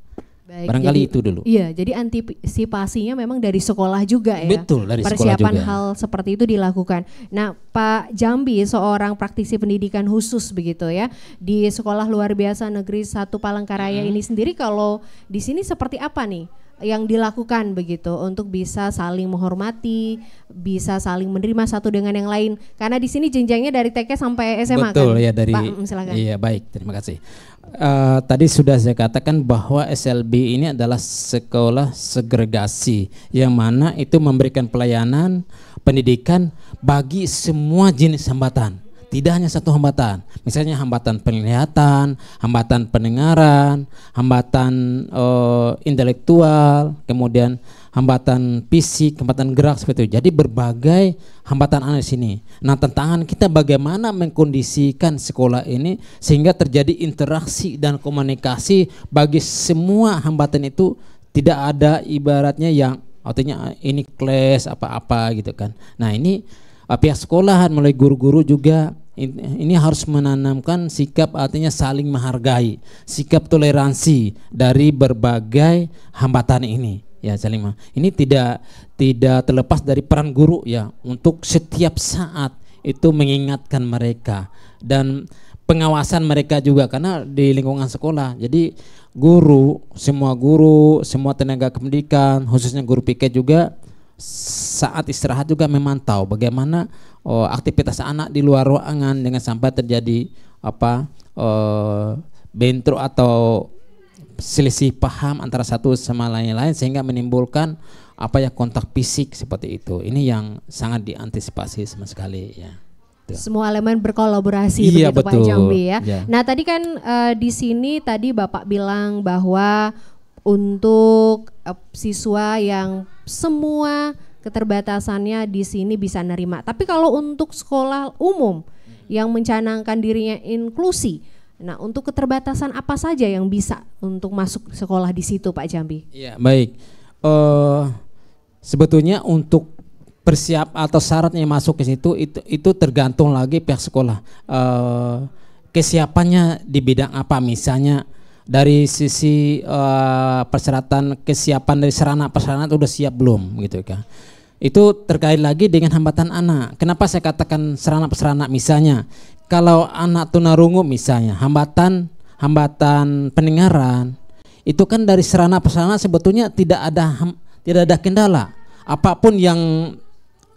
Baik, barangkali jadi, itu dulu. Iya, jadi antisipasinya memang dari sekolah juga ya. Betul, dari persiapan sekolah juga. hal seperti itu dilakukan. Nah, Pak Jambi seorang praktisi pendidikan khusus begitu ya di Sekolah Luar Biasa Negeri 1 Palangkaraya ini sendiri, kalau di sini seperti apa nih yang dilakukan begitu untuk bisa saling menghormati, bisa saling menerima satu dengan yang lain, karena di sini jenjangnya dari TK sampai SMA. Betul kan? ya, dari Pak, silakan. Iya baik, terima kasih. Tadi sudah saya katakan bahwa SLB ini adalah sekolah segregasi yang mana itu memberikan pelayanan pendidikan bagi semua jenis hambatan. Tidak hanya satu hambatan, misalnya hambatan penglihatan, hambatan pendengaran, hambatan intelektual, kemudian hambatan fisik, hambatan gerak seperti itu. Jadi berbagai hambatan ada di sini. Nah, tantangan kita bagaimana mengkondisikan sekolah ini sehingga terjadi interaksi dan komunikasi bagi semua hambatan itu, tidak ada ibaratnya yang artinya ini kelas apa-apa gitu kan. Nah, ini pihak sekolah melalui guru-guru juga ini harus menanamkan sikap artinya saling menghargai, sikap toleransi dari berbagai hambatan ini. Ya, saling ini tidak terlepas dari peran guru ya untuk setiap saat itu mengingatkan mereka dan pengawasan mereka juga karena di lingkungan sekolah. Jadi guru, semua tenaga pendidikan, khususnya guru PK juga saat istirahat juga memantau bagaimana aktivitas anak di luar ruangan dengan sampai terjadi bentrok atau selisih paham antara satu sama lain sehingga menimbulkan kontak fisik seperti itu. Ini yang sangat diantisipasi sama sekali ya. Semua elemen berkolaborasi iya, begitu betul. Pak Jambi ya. Ya. Nah, tadi kan di sini tadi Bapak bilang bahwa untuk siswa yang semua keterbatasannya di sini bisa nerima. Tapi kalau untuk sekolah umum yang mencanangkan dirinya inklusi, nah untuk keterbatasan apa saja yang bisa untuk masuk sekolah di situ Pak Jambi? Ya, baik. Sebetulnya untuk persiap atau syaratnya masuk ke situ itu tergantung lagi pihak sekolah. Kesiapannya di bidang apa, misalnya dari sisi persyaratan kesiapan dari sarana prasarana itu udah siap belum gitu kan. Itu terkait lagi dengan hambatan anak. Kenapa saya katakan sarana prasarana? Misalnya kalau anak tunarungu misalnya hambatan pendengaran itu kan dari sarana prasarana sebetulnya tidak ada kendala. Apapun yang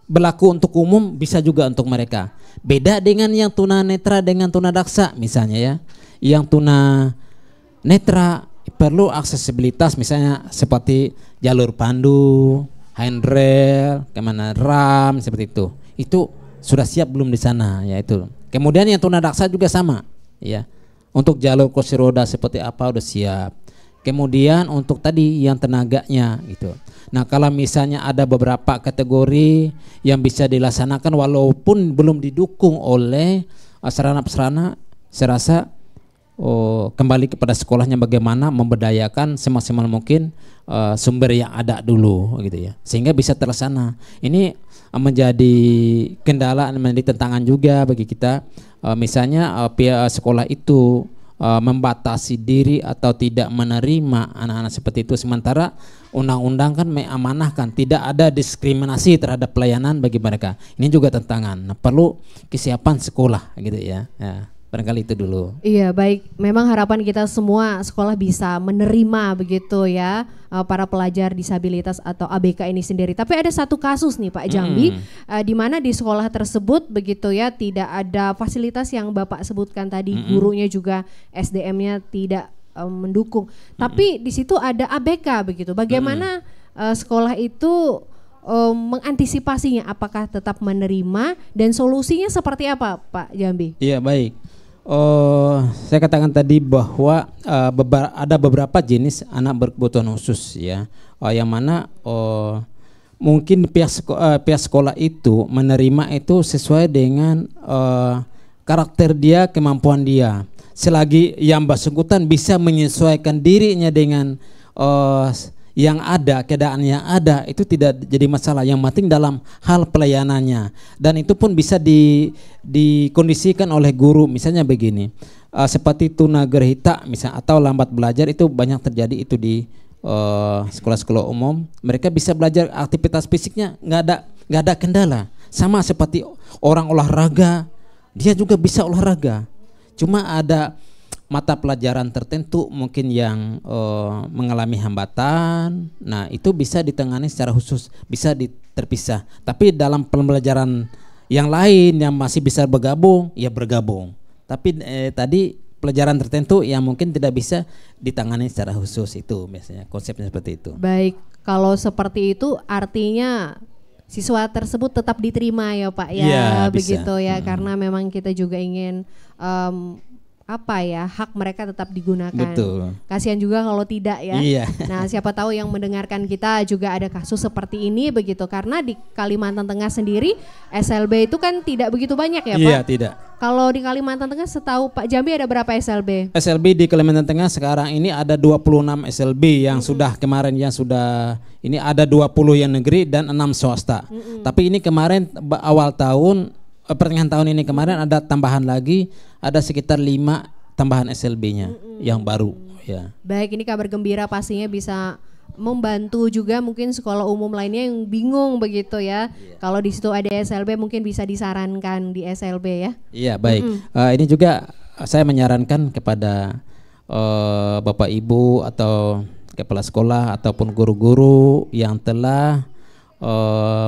berlaku untuk umum bisa juga untuk mereka. Beda dengan yang tunanetra dengan tunadaksa misalnya ya. Yang tunanetra perlu aksesibilitas misalnya seperti jalur pandu, handrail, kemana ram seperti itu. Itu sudah siap belum di sana ya itu. Kemudian yang tunadaksa juga sama ya. Untuk jalur kursi roda seperti apa udah siap. Kemudian untuk tadi yang tenaganya gitu. Nah, kalau misalnya ada beberapa kategori yang bisa dilaksanakan walaupun belum didukung oleh sarana-prasarana, saya rasa kembali kepada sekolahnya bagaimana memberdayakan semaksimal mungkin sumber yang ada dulu gitu ya, sehingga bisa terlaksana. Ini menjadi kendala, menjadi tantangan juga bagi kita. Misalnya pihak sekolah itu membatasi diri atau tidak menerima anak-anak seperti itu, sementara undang-undang kan mengamanahkan tidak ada diskriminasi terhadap pelayanan bagi mereka. Ini juga tantangan. Nah, perlu kesiapan sekolah gitu ya. Ya, barangkali itu dulu. Iya, baik. Memang harapan kita semua sekolah bisa menerima begitu ya para pelajar disabilitas atau ABK ini sendiri. Tapi ada satu kasus nih Pak Jambi, di mana di sekolah tersebut begitu ya tidak ada fasilitas yang Bapak sebutkan tadi, gurunya juga SDM-nya tidak mendukung. Tapi di situ ada ABK begitu. Bagaimana sekolah itu mengantisipasinya? Apakah tetap menerima dan solusinya seperti apa Pak Jambi? Iya, baik. Saya katakan tadi bahwa ada beberapa jenis anak berkebutuhan khusus ya, yang mana mungkin pihak sekolah itu menerima itu sesuai dengan karakter dia, kemampuan dia. Selagi yang bersangkutan bisa menyesuaikan dirinya dengan yang ada, keadaan yang ada, itu tidak jadi masalah. Yang penting dalam hal pelayanannya, dan itu pun bisa dikondisikan oleh guru. Misalnya begini, seperti tunagrahita misalnya atau lambat belajar, itu banyak terjadi itu di sekolah-sekolah umum. Mereka bisa belajar aktivitas fisiknya nggak ada kendala. Sama seperti orang olahraga, dia juga bisa olahraga. Cuma ada mata pelajaran tertentu mungkin yang mengalami hambatan. Nah, itu bisa ditangani secara khusus, bisa terpisah. Tapi dalam pembelajaran yang lain yang masih bisa bergabung, ya bergabung. Tapi tadi pelajaran tertentu yang mungkin tidak bisa ditangani secara khusus, itu biasanya konsepnya seperti itu. Baik, kalau seperti itu artinya siswa tersebut tetap diterima ya Pak ya, ya begitu bisa. Ya, karena memang kita juga ingin hak mereka tetap digunakan. Betul. Kasihan juga kalau tidak ya. Iya. Nah, siapa tahu yang mendengarkan kita juga ada kasus seperti ini begitu, karena di Kalimantan Tengah sendiri SLB itu kan tidak begitu banyak ya Pak. Iya, tidak. Kalau di Kalimantan Tengah setahu Pak Jambi ada berapa SLB? SLB di Kalimantan Tengah sekarang ini ada 26 SLB yang sudah kemarin yang sudah ini ada 20 yang negeri dan 6 swasta. Tapi ini kemarin awal tahun pertengahan tahun ini kemarin ada tambahan lagi, ada sekitar 5 tambahan SLB-nya yang baru ya. Baik, ini kabar gembira pastinya bisa membantu juga mungkin sekolah umum lainnya yang bingung begitu ya. Kalau di situ ada SLB mungkin bisa disarankan di SLB ya. Iya, baik. Ini juga saya menyarankan kepada Bapak Ibu atau kepala sekolah ataupun guru-guru yang telah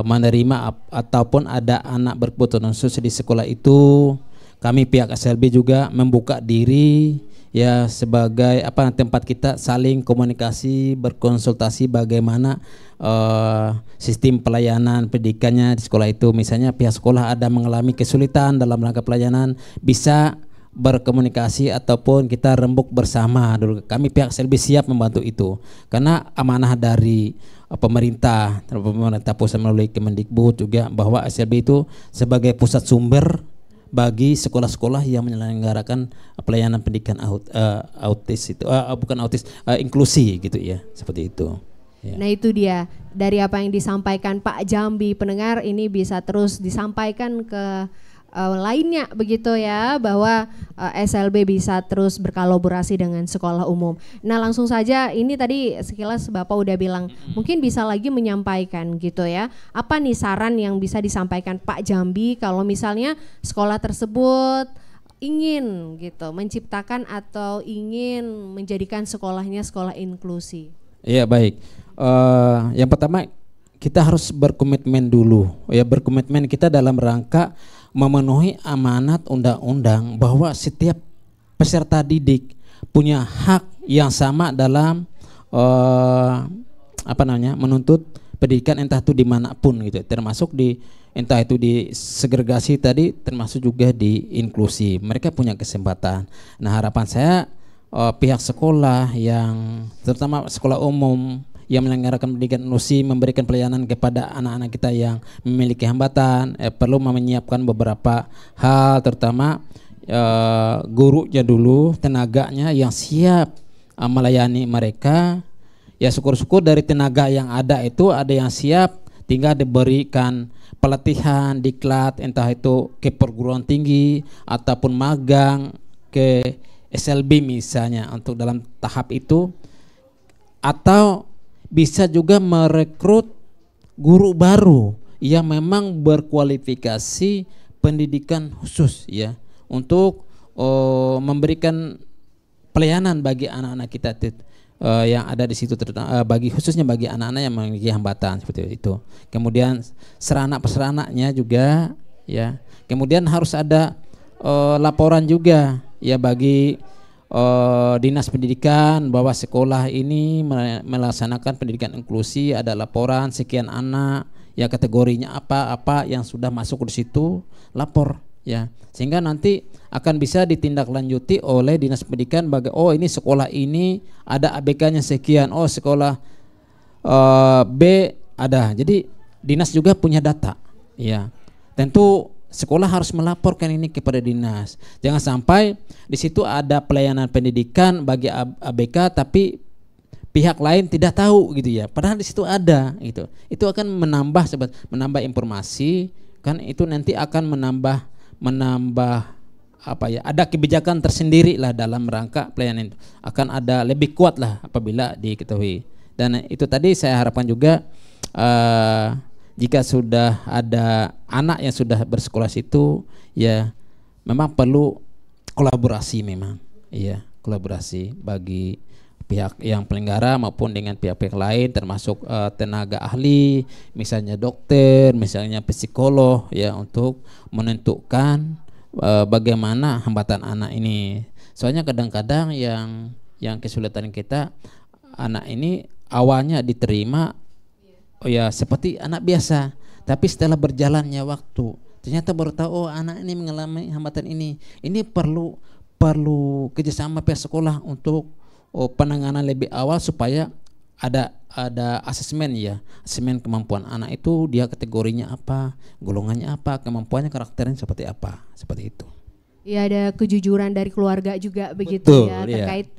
menerima ataupun ada anak berkebutuhan khusus di sekolah itu, kami pihak SLB juga membuka diri ya sebagai tempat kita saling komunikasi, berkonsultasi bagaimana sistem pelayanan pendidikannya di sekolah itu. Misalnya pihak sekolah ada mengalami kesulitan dalam rangka pelayanan, bisa berkomunikasi ataupun kita rembuk bersama dulu. Kami pihak SLB siap membantu itu karena amanah dari pemerintah pusat melalui Kemendikbud juga, bahwa SLB itu sebagai pusat sumber bagi sekolah-sekolah yang menyelenggarakan pelayanan pendidikan inklusi gitu ya, seperti itu. Ya. Nah, itu dia dari apa yang disampaikan Pak Jambi, pendengar ini bisa terus disampaikan ke lainnya begitu ya, bahwa SLB bisa terus berkolaborasi dengan sekolah umum. Nah, langsung saja ini tadi sekilas Bapak udah bilang, mungkin bisa lagi menyampaikan gitu ya, apa nih saran yang bisa disampaikan Pak Jambi kalau misalnya sekolah tersebut ingin gitu menciptakan atau ingin menjadikan sekolahnya sekolah inklusi. Iya, baik. Yang pertama kita harus berkomitmen dulu ya, berkomitmen kita dalam rangka memenuhi amanat undang-undang bahwa setiap peserta didik punya hak yang sama dalam menuntut pendidikan, entah itu dimanapun gitu, termasuk entah itu di segregasi tadi, termasuk juga di inklusi. Mereka punya kesempatan. Nah, harapan saya pihak sekolah yang terutama sekolah umum yang menyelenggarakan pendidikan inklusi memberikan pelayanan kepada anak-anak kita yang memiliki hambatan, perlu menyiapkan beberapa hal, terutama gurunya dulu, tenaganya yang siap melayani mereka. Ya, syukur-syukur dari tenaga yang ada itu ada yang siap, tinggal diberikan pelatihan diklat, entah itu ke perguruan tinggi ataupun magang ke SLB misalnya untuk dalam tahap itu, atau bisa juga merekrut guru baru yang memang berkualifikasi pendidikan khusus ya untuk memberikan pelayanan bagi anak-anak kita yang ada di situ, bagi khususnya bagi anak-anak yang memiliki hambatan seperti itu. Kemudian sarana prasarananya juga ya. Kemudian harus ada laporan juga ya bagi dinas pendidikan bahwa sekolah ini melaksanakan pendidikan inklusi, ada laporan sekian anak ya, kategorinya apa yang sudah masuk di situ, lapor ya, sehingga nanti akan bisa ditindaklanjuti oleh dinas pendidikan bagi ini sekolah ini ada ABK-nya sekian, sekolah B ada. Jadi dinas juga punya data ya. Tentu sekolah harus melaporkan ini kepada dinas. Jangan sampai di situ ada pelayanan pendidikan bagi ABK tapi pihak lain tidak tahu gitu ya. Padahal di situ ada gitu. Itu akan menambah informasi kan, itu nanti akan menambah apa ya, ada kebijakan tersendiri lah dalam rangka pelayanan itu. Akan ada lebih kuat lah apabila diketahui. Dan itu tadi saya harapkan juga jika sudah ada anak yang sudah bersekolah situ ya, memang perlu kolaborasi, memang iya, kolaborasi bagi pihak yang penyelenggara maupun dengan pihak-pihak lain, termasuk tenaga ahli, misalnya dokter, misalnya psikolog ya, untuk menentukan bagaimana hambatan anak ini. Soalnya kadang-kadang yang kesulitan kita, anak ini awalnya diterima ya seperti anak biasa, tapi setelah berjalannya waktu ternyata baru tahu anak ini mengalami hambatan ini. Ini perlu kerjasama pihak sekolah untuk penanganan lebih awal supaya ada asesmen ya, asesmen kemampuan anak itu, dia kategorinya apa, golongannya apa, kemampuannya, karakternya seperti apa, seperti itu. Ya, ada kejujuran dari keluarga juga begitu. Betul, ya terkait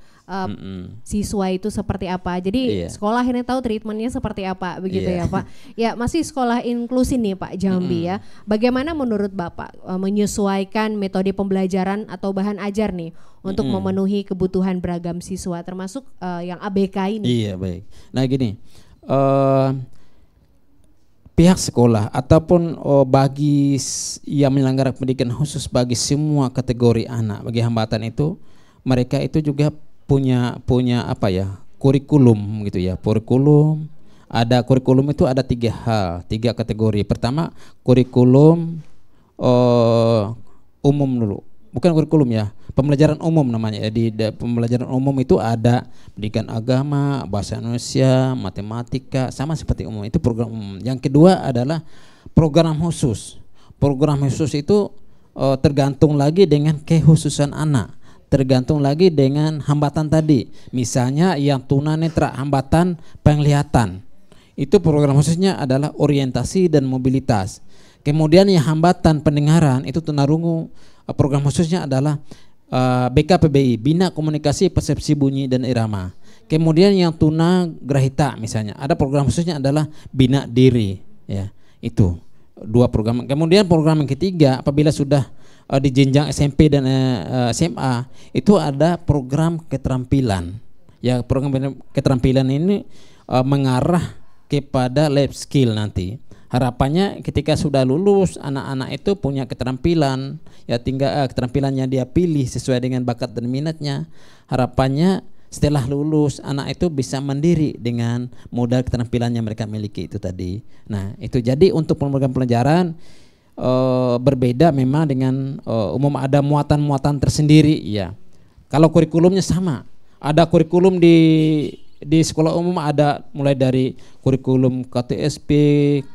siswa itu seperti apa. Jadi sekolah akhirnya tahu treatmentnya seperti apa begitu ya Pak. Ya, masih sekolah inklusi nih Pak Jambi ya. Bagaimana menurut Bapak menyesuaikan metode pembelajaran atau bahan ajar nih untuk memenuhi kebutuhan beragam siswa, termasuk yang ABK ini? Iya, baik. Nah gini, pihak sekolah ataupun bagi yang menyelenggarakan pendidikan khusus bagi semua kategori anak bagi hambatan itu, mereka itu juga punya apa ya, kurikulum gitu ya. Kurikulum itu ada 3 hal, 3 kategori. Pertama, kurikulum umum dulu, bukan kurikulum ya, pembelajaran umum namanya ya. Di pembelajaran umum itu ada pendidikan agama, bahasa Indonesia, matematika, sama seperti umum, itu program umum. Yang kedua adalah program khusus. Program khusus itu tergantung lagi dengan kekhususan anak, tergantung lagi dengan hambatan tadi. Misalnya yang tunanetra, hambatan penglihatan, itu program khususnya adalah orientasi dan mobilitas. Kemudian yang hambatan pendengaran itu tunarungu, program khususnya adalah BKPBI, Bina Komunikasi Persepsi Bunyi dan Irama. Kemudian yang tunagrahita misalnya, ada program khususnya adalah Bina Diri ya. Itu 2 program. Kemudian program yang ketiga, apabila sudah di jenjang SMP dan SMA, itu ada program keterampilan. Ya, program keterampilan ini mengarah kepada life skill nanti. Harapannya ketika sudah lulus, anak-anak itu punya keterampilan, ya tinggal keterampilannya dia pilih sesuai dengan bakat dan minatnya. Harapannya setelah lulus anak itu bisa mandiri dengan modal keterampilan yang mereka miliki itu tadi. Nah, itu jadi untuk program pelajaran berbeda memang dengan umum, ada muatan-muatan tersendiri ya. Kalau kurikulumnya sama, ada kurikulum di sekolah umum, ada mulai dari kurikulum KTSP,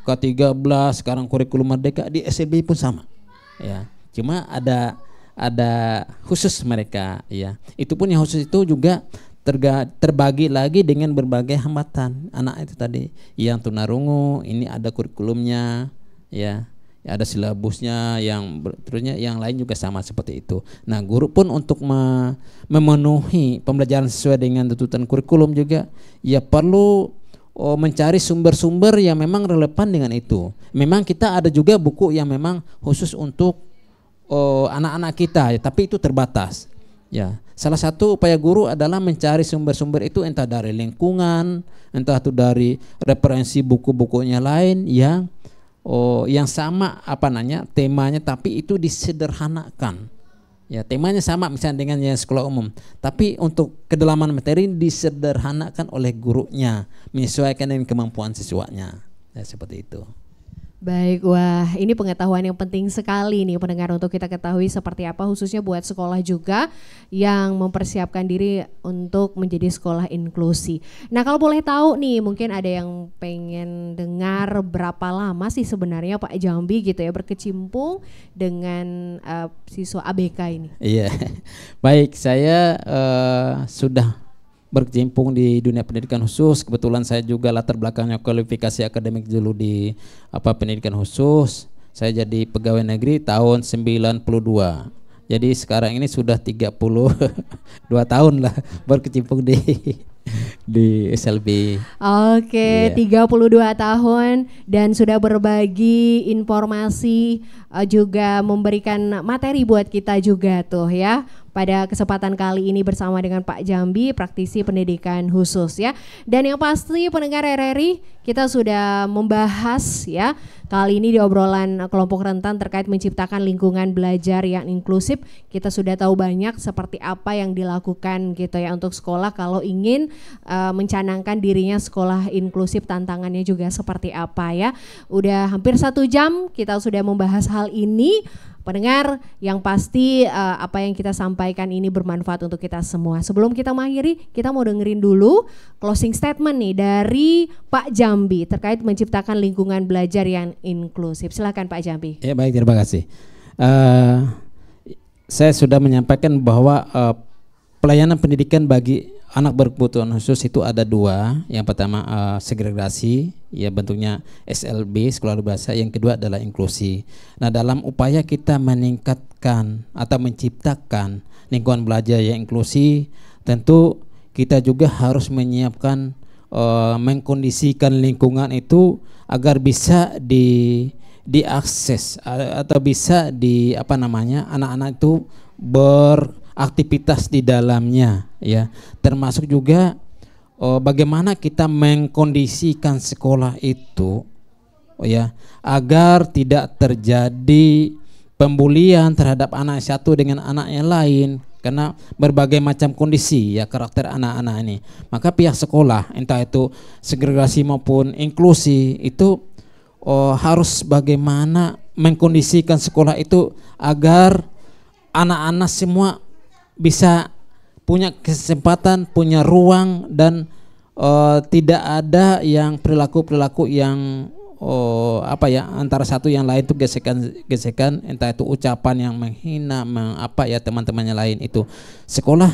K13, sekarang kurikulum Merdeka, di SLB pun sama ya. Cuma ada khusus mereka ya. Itu pun yang khusus itu juga terbagi lagi dengan berbagai hambatan anak itu tadi. Yang tunarungu ini ada kurikulumnya ya. Ada silabusnya, terusnya yang lain juga sama seperti itu. Nah, guru pun untuk memenuhi pembelajaran sesuai dengan tuntutan kurikulum juga ya perlu mencari sumber-sumber yang memang relevan dengan itu. Memang kita ada juga buku yang memang khusus untuk anak-anak kita ya, tapi itu terbatas ya. salah satu upaya guru adalah mencari sumber-sumber itu entah dari lingkungan, entah itu dari referensi buku-bukunya lain yang sama temanya, tapi itu disederhanakan. Ya, temanya sama misalnya dengan yang sekolah umum, tapi untuk kedalaman materi disederhanakan oleh gurunya, menyesuaikan dengan kemampuan siswanya. Ya, seperti itu. Baik, wah ini pengetahuan yang penting sekali nih pendengar untuk kita ketahui seperti apa khususnya buat sekolah juga yang mempersiapkan diri untuk menjadi sekolah inklusi. Nah kalau boleh tahu nih mungkin ada yang pengen dengar berapa lama sih sebenarnya Pak Jambi gitu ya berkecimpung dengan siswa ABK ini. Iya, baik saya sudah berkecimpung di dunia pendidikan khusus. Kebetulan saya juga latar belakangnya kualifikasi akademik dulu di pendidikan khusus. Saya jadi pegawai negeri tahun 92. Jadi sekarang ini sudah 32 tahun lah berkecimpung di SLB. Oke, 32 tahun dan sudah berbagi informasi juga memberikan materi buat kita juga tuh ya. Pada kesempatan kali ini bersama dengan Pak Jambi, praktisi pendidikan khusus ya. Dan yang pasti pendengar RRI, kita sudah membahas ya kali ini di obrolan kelompok rentan terkait menciptakan lingkungan belajar yang inklusif. Kita sudah tahu banyak seperti apa yang dilakukan gitu ya untuk sekolah kalau ingin mencanangkan dirinya sekolah inklusif, tantangannya juga seperti apa ya. Udah hampir 1 jam kita sudah membahas hal ini. Pendengar, yang pasti apa yang kita sampaikan ini bermanfaat untuk kita semua. Sebelum kita mengakhiri, kita mau dengerin dulu closing statement nih dari Pak Jambi terkait menciptakan lingkungan belajar yang inklusif. Silakan Pak Jambi. Ya baik, terima kasih. Saya sudah menyampaikan bahwa pelayanan pendidikan bagi anak berkebutuhan khusus itu ada 2. Yang pertama segregasi, ya bentuknya SLB, sekolah luar biasa. Yang kedua adalah inklusi. Nah dalam upaya kita meningkatkan atau menciptakan lingkungan belajar yang inklusi, tentu kita juga harus menyiapkan, mengkondisikan lingkungan itu agar bisa diakses atau bisa anak-anak itu beraktivitas di dalamnya ya, termasuk juga bagaimana kita mengkondisikan sekolah itu ya agar tidak terjadi pembulian terhadap anak satu dengan anak yang lain karena berbagai macam kondisi ya karakter anak-anak ini. Maka pihak sekolah entah itu segregasi maupun inklusi itu harus bagaimana mengkondisikan sekolah itu agar anak-anak semua bisa punya kesempatan, punya ruang dan tidak ada yang perilaku-perilaku yang antara satu yang lain itu gesekan, entah itu ucapan yang menghina, teman-temannya lain itu. Sekolah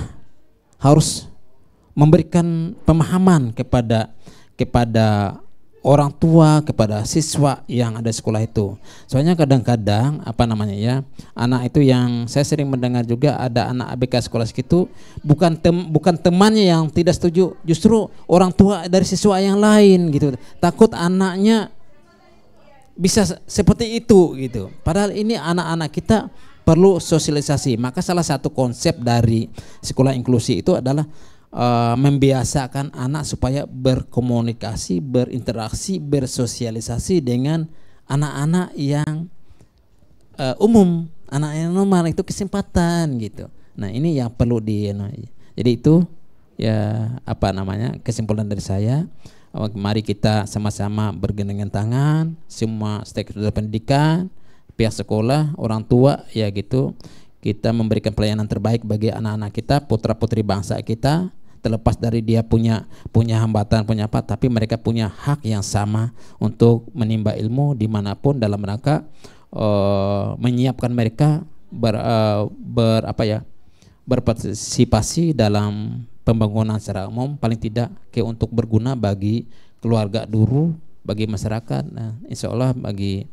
harus memberikan pemahaman kepada orang tua, kepada siswa yang ada di sekolah itu. Soalnya kadang-kadang anak itu yang saya sering mendengar juga ada anak ABK sekolah itu bukan temannya yang tidak setuju, justru orang tua dari siswa yang lain gitu. Takut anaknya bisa seperti itu gitu. Padahal ini anak-anak kita perlu sosialisasi. Maka salah satu konsep dari sekolah inklusi itu adalah membiasakan anak supaya berkomunikasi, berinteraksi, bersosialisasi dengan anak-anak yang umum, anak yang normal, itu kesempatan gitu. Nah ini yang perlu jadi itu ya kesimpulan dari saya. Mari kita sama-sama bergandengan tangan, semua stakeholder pendidikan, pihak sekolah, orang tua ya gitu. Kita memberikan pelayanan terbaik bagi anak-anak kita, putra-putri bangsa kita. Terlepas dari dia punya hambatan, punya apa, tapi mereka punya hak yang sama untuk menimba ilmu dimanapun dalam rangka menyiapkan mereka berpartisipasi dalam pembangunan secara umum, paling tidak untuk berguna bagi keluarga dulu, bagi masyarakat, insya Allah bagi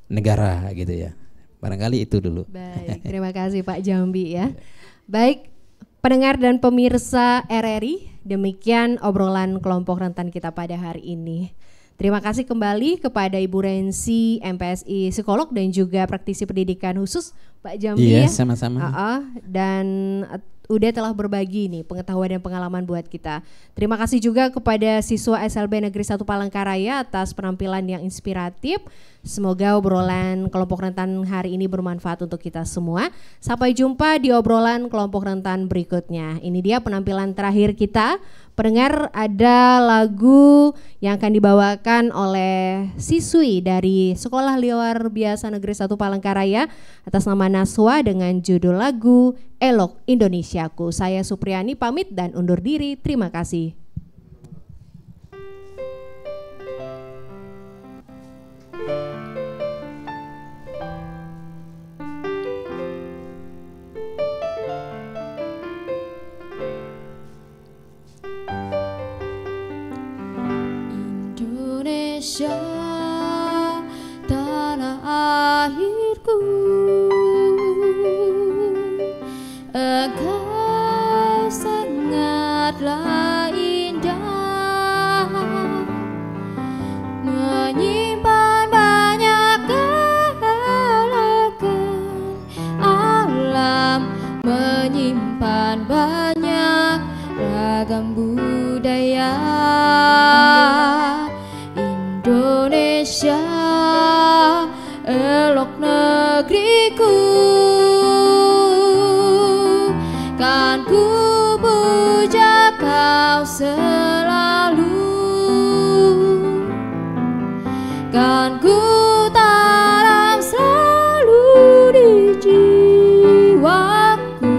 negara gitu ya. Barangkali itu dulu. Baik, terima kasih Pak Jambi ya. Baik, pendengar dan pemirsa RRI, demikian obrolan kelompok rentan kita pada hari ini. Terima kasih kembali kepada Ibu Rensi, MPSI Psikolog dan juga praktisi pendidikan khusus Pak Jambi. Iya, sama-sama. Dan udah telah berbagi nih pengetahuan dan pengalaman buat kita. Terima kasih juga kepada siswa SLB Negeri 1 Palangkaraya atas penampilan yang inspiratif. Semoga obrolan kelompok rentan hari ini bermanfaat untuk kita semua. Sampai jumpa di obrolan kelompok rentan berikutnya. Ini dia penampilan terakhir kita. Pendengar, ada lagu yang akan dibawakan oleh siswi dari Sekolah Luar Biasa Negeri 1 Palangkaraya atas nama Naswa dengan judul lagu Elok Indonesiaku. Saya Supriani pamit dan undur diri. Terima kasih. Indonesia, tanah airku, engkau sangatlah indah, menyimpan banyak keelokan alam, menyimpan banyak ragam budaya. Indonesia, elok negeriku, kan ku puja kau selalu, kan ku tanam selalu di jiwaku,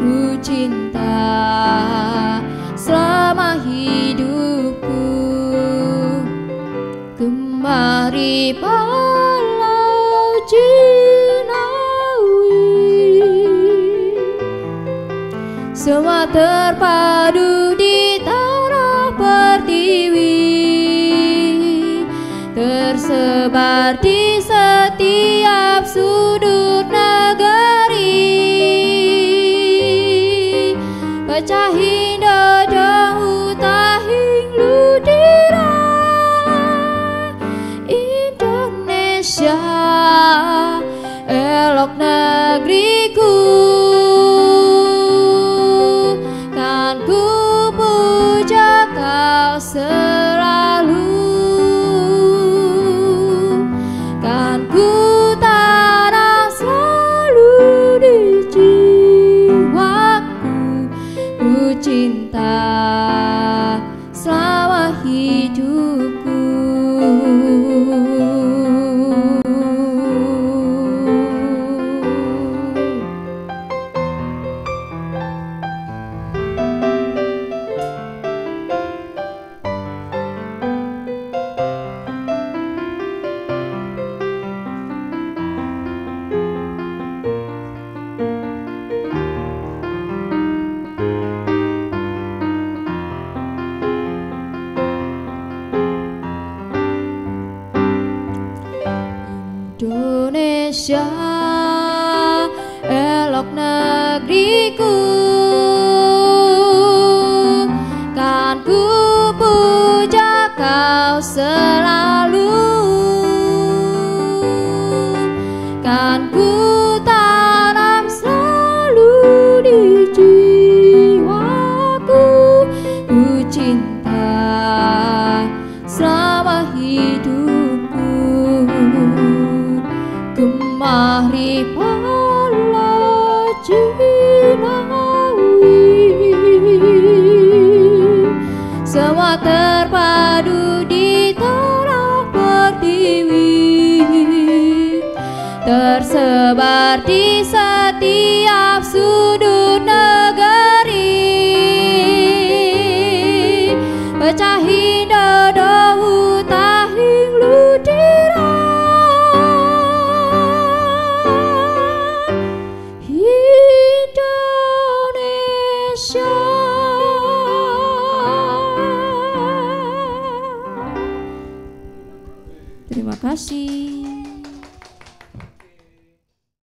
ku cinta selama hidupku. Kemari Palau Jinawi, semua terpadu di tanah pertiwi, tersebar di setiap sudut negeri, pecahin dodong utahing ludira. Indonesia, elok negeriku, kan ku puja kau selalu, kan ku tanam selalu di jiwaku, ku cinta selama hidupku. Indonesia, elok negeriku, kan ku puja kau selalu, kan ku tanam selalu di jiwaku, ku cinta selama hidupku. Kemari Palau Jinawi, semua terpadu di tanah pertiwi, tersebar di setiap sudut negeri, pecahin dodong utahing ludira. Indonesia, terima kasih.